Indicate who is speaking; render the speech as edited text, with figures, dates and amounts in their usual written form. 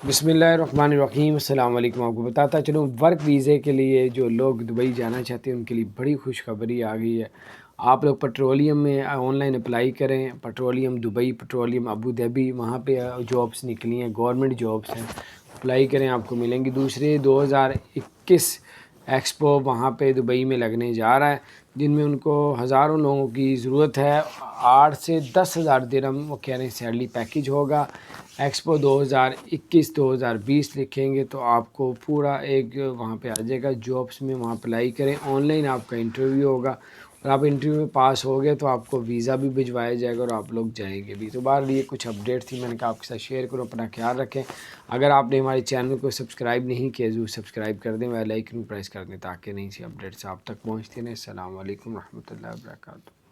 Speaker 1: बिस्मिल्लाहिर्रहमानिर्रहीम। अस्सलाम वालेकुम। आपको बताता चलूँ, वर्क वीज़े के लिए जो लोग दुबई जाना चाहते हैं उनके लिए बड़ी खुशखबरी आ गई है। आप लोग पेट्रोलियम में ऑनलाइन अप्लाई करें। Petroleum Dubai, petroleum Abu Dhabi, वहाँ पे जॉब्स निकली हैं, गवर्नमेंट जॉब्स हैं। अप्लाई करें, आपको मिलेंगी। दूसरे 2021 एक्सपो वहाँ पे दुबई में लगने जा रहा है, जिनमें उनको हज़ारों लोगों की ज़रूरत है। 8 से 10,000 दिरहम वो कह रहे हैं सैलरी पैकेज होगा। एक्सपो 2021-2020 लिखेंगे तो आपको पूरा एक वहाँ पे आ जाएगा जॉब्स में। वहाँ अप्लाई करें, ऑनलाइन आपका इंटरव्यू होगा और आप इंटरव्यू में पास हो गए तो आपको वीज़ा भी भिजवाया जाएगा और आप लोग जाएंगे भी। तो बाहर ये कुछ अपडेट थी, मैंने कहा आपके साथ शेयर करो। अपना ख्याल रखें। अगर आपने हमारे चैनल को सब्सक्राइब नहीं किया ज़रूर सब्सक्राइब कर दें, बेल आइकन प्रेस कर दें ताकि नई सी अपडेट्स आप तक पहुँचती रहें। अस्सलाम वालेकुम रहमतुल्लाहि व बरकातहू।